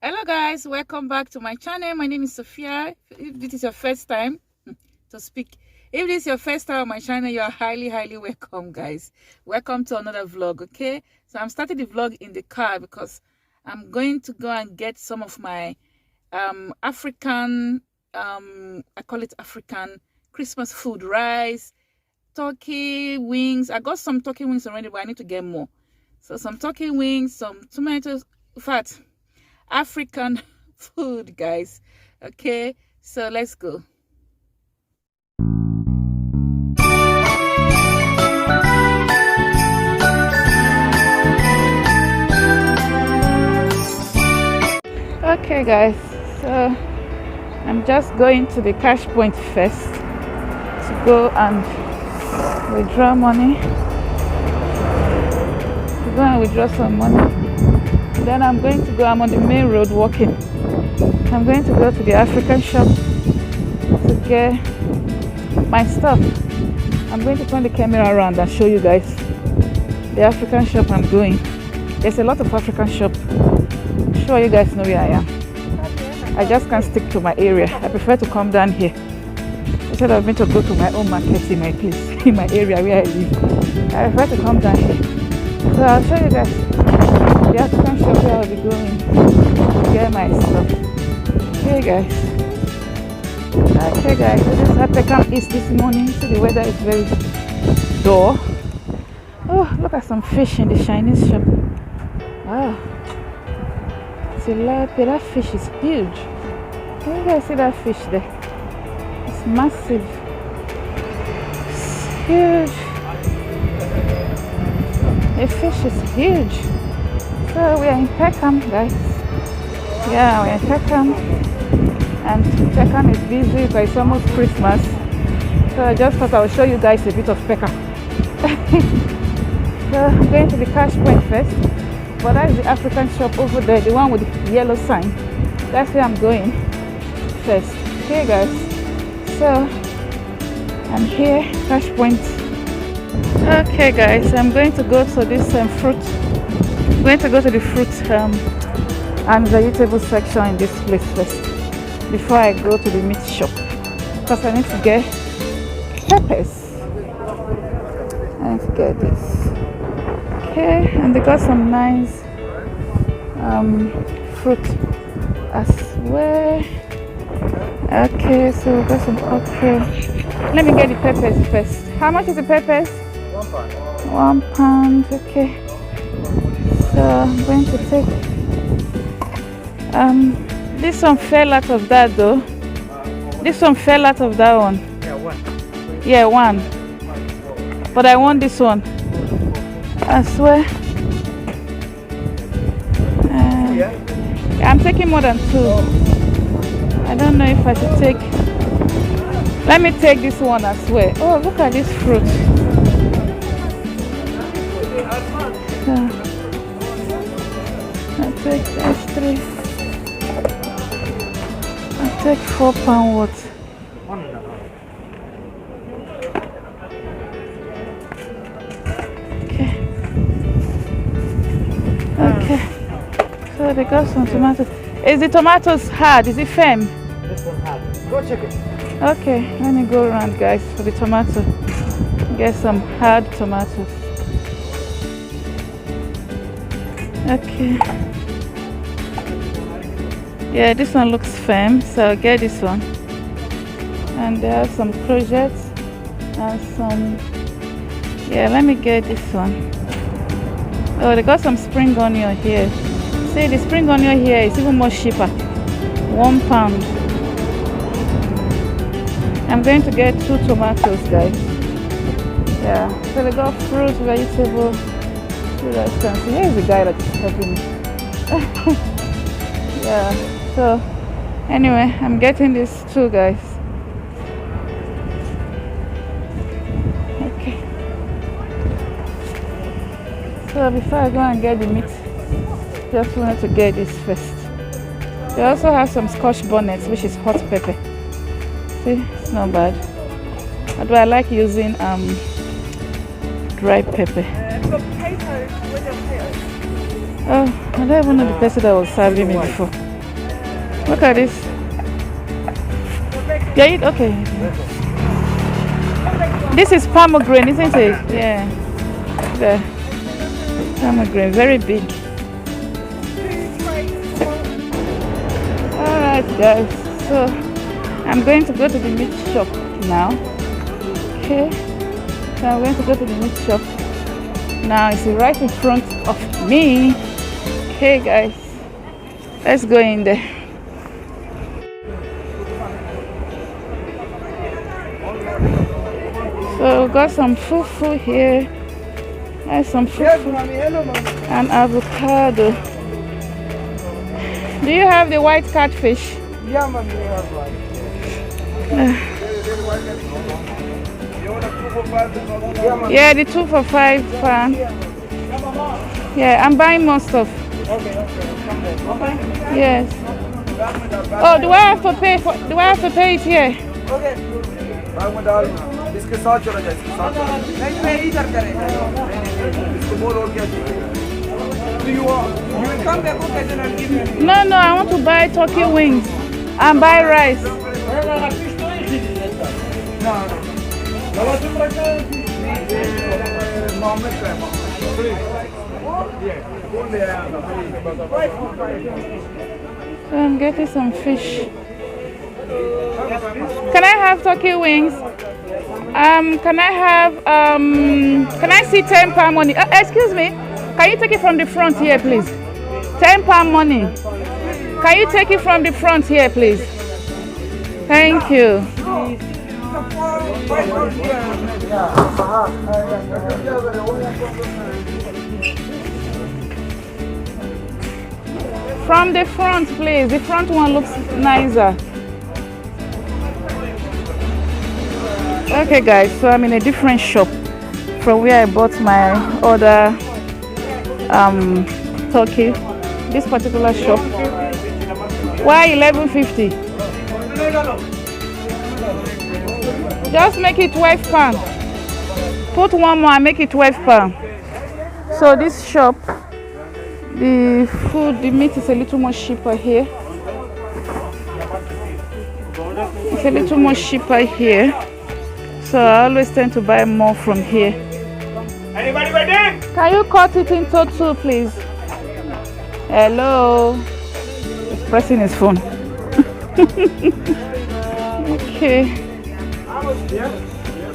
Hello guys, welcome back to my channel. My name is Sophia. If this is your first time to speak, if this is your first time on my channel, you are highly welcome, guys. Welcome to another vlog. Okay, so I'm starting the vlog in the car because I'm going to go and get some of my African I call it African Christmas food: rice, turkey wings. I got some turkey wings already, but I need to get more. So some turkey wings, some tomatoes, in fact, African food, guys. Okay, so let's go. Okay guys, so I'm just going to the cash point first to go and withdraw money, some money. Then I'm going to go, I'm on the main road walking. I'm going to go to the African shop to get my stuff. I'm going to turn the camera around and show you guys the African shop I'm going. There's a lot of African shop. I'm sure you guys know where I am. I just can't stick to my area. I prefer to come down here instead of me to go to my own market in my place, in my area where I live. I prefer to come down here. So I'll show you guys the African shop where I'll be going to get my stuff. Okay guys. Okay guys, so this is at Peckham East this morning. So the weather is very dull. Oh, look at some fish in the Chinese shop. Wow. Tilapia, that fish is huge. Can you guys see that fish there? It's massive. It's huge. The fish is huge. So we are in Peckham, guys. Yeah, we're in Peckham. And Peckham is busy because it's almost Christmas. So I just thought I would show you guys a bit of Peckham. So I'm going to the cash point first. But that's the African shop over there, the one with the yellow sign. That's where I'm going first. Okay guys, so I'm here, cash point. Okay guys, I'm going to go to this fruit. I'm going to go to the fruit and vegetable section in this place first before I go to the meat shop, because I need to get peppers. I need to get this. Okay, and they got some nice fruit as well. Okay, so we got some okra. Let me get the peppers first. How much is the peppers? £1. Okay. So I'm going to take this one fell out of that though. This one fell out of that one. Yeah, one. But I want this one. I swear. I'm taking more than 2. I don't know if I should take. Let me take this one as well. Oh, look at this fruit. So, I take S3. I take £4 worth. Okay, so they got some tomatoes. Is the tomatoes hard? Is it firm? This one hard. Go check it. Okay, let me go around, guys, for the tomato. Get some hard tomatoes. Okay. Yeah, this one looks firm, so I'll get this one. And there are some courgettes and some. Yeah, let me get this one. Oh, they got some spring onion here. See, the spring onion here is even more cheaper. £1. I'm going to get 2 tomatoes, guys. Yeah, so they got fruit, vegetable. You guys can see. Here's the guy that is helping me. Yeah, so anyway, I'm getting these 2, guys. Okay. So before I go and get the meat, just wanted to get this first. They also have some scotch bonnets, which is hot pepper. See, it's not bad. Although I like using dry pepper. Oh, I don't even know the person that was serving me before. Look at this. Yeah, okay. This is pomegranate, isn't it? Yeah. The pomegranate, very big. Alright guys, so I'm going to go to the meat shop now. Okay. So I'm going to go to the meat shop. Now it's right in front of me. Okay guys. Let's go in there. So we got some fufu here. There's some fufu and avocado. Do you have the white catfish? Yeah, mommy, we have one. Yeah, the 2 for 5 fan. Yeah, I'm buying more stuff. Okay. Yes. Oh, do I have to pay for? Do I have to pay it here? Okay. इसके साथ चला जाए इसके साथ नहीं मैं इधर करेंगे इसको बोल और क्या चाहिए do you will come back okay then I'll give you No, I want to buy turkey wings and buy rice. So I'm getting some fish. Can I have turkey wings? Can I have can I see £10 money? Excuse me, can you take it from the front here please? £10 money. Can you take it from the front here please? Thank you. From the front please, the front one looks nicer. Okay guys, so I'm in a different shop from where I bought my other turkey. This particular shop. Why 11.50? Just make it £12. Put one more and make it £12. So this shop, the food, the meat is a little more cheaper here. It's a little more cheaper here. So I always tend to buy more from here. Anybody ready? Can you cut it into 2 please? Hello. He's pressing his phone. Okay.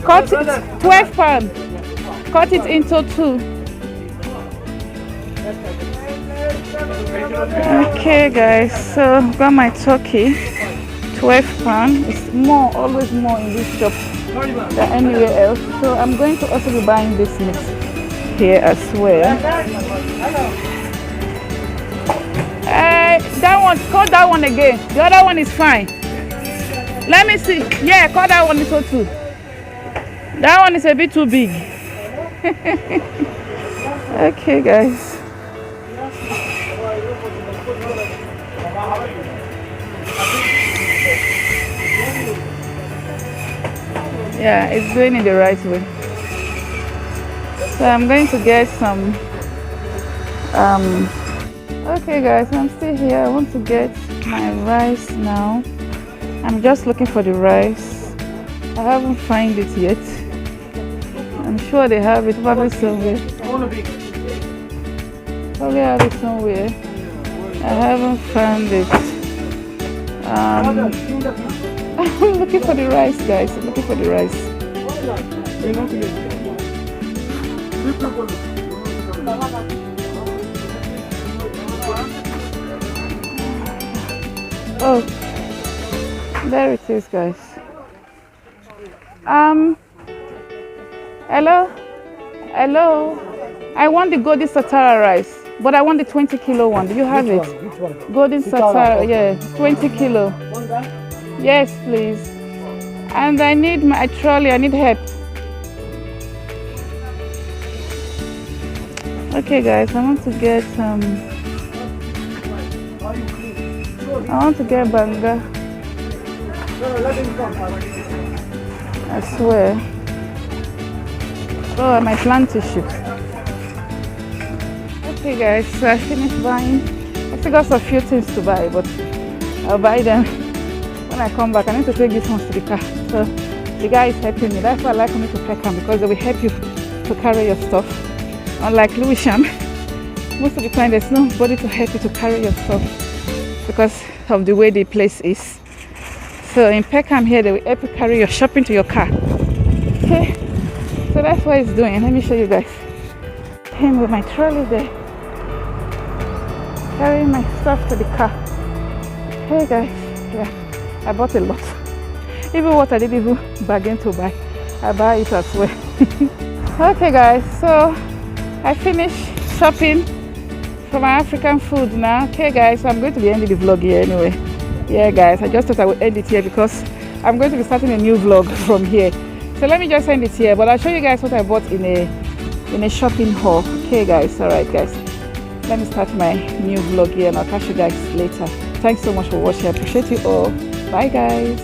Cut it, £12. Cut it into 2. Okay guys, so got my turkey. £12. It's more, always more in this shop than anywhere else. So I'm going to also be buying this meat here as well. That one, cut that one again. The other one is fine. Let me see. Yeah, cut that one into 2. That one is a bit too big. Okay guys. Yeah, it's going in the right way. So I'm going to get some okay guys, I'm still here. I want to get my rice now. I'm just looking for the rice. I haven't found it yet. I'm sure they have it probably somewhere. Probably have it somewhere. I haven't found it. I'm looking for the rice, guys. I'm looking for the rice. Oh, there it is, guys. Hello? I want the golden satara rice, but I want the 20 kilo one. Do you have it? Which one? Golden satara, yeah, 20 kilo. Yes, please. And I need my trolley, I need help. Okay, guys, I want to get banga. I swear. Oh, my plant tissue. Okay, guys, so I finished buying. I still got a few things to buy, but I'll buy them when I come back. I need to take these ones to the car. So the guy is helping me. That's why I like coming to Peckham, because they will help you to carry your stuff. Unlike Lewisham, most of the time there's nobody to help you to carry your stuff because of the way the place is. So in Peckham here, they will help you carry your shopping to your car. Okay, so that's what it's doing. Let me show you guys. Him with my trolley there, carrying my stuff to the car. Hey guys, yeah, I bought a lot. Even what I didn't even bargain to buy, I buy it as well. Okay guys, so I finished shopping for my African food now. Okay guys, so I'm going to be ending the vlog here anyway. Yeah guys, I just thought I would end it here because I'm going to be starting a new vlog from here. So let me just end it here, but I'll show you guys what I bought in a shopping haul. Okay guys, alright guys, let me start my new vlog here and I'll catch you guys later. Thanks so much for watching. I appreciate you all. Bye guys.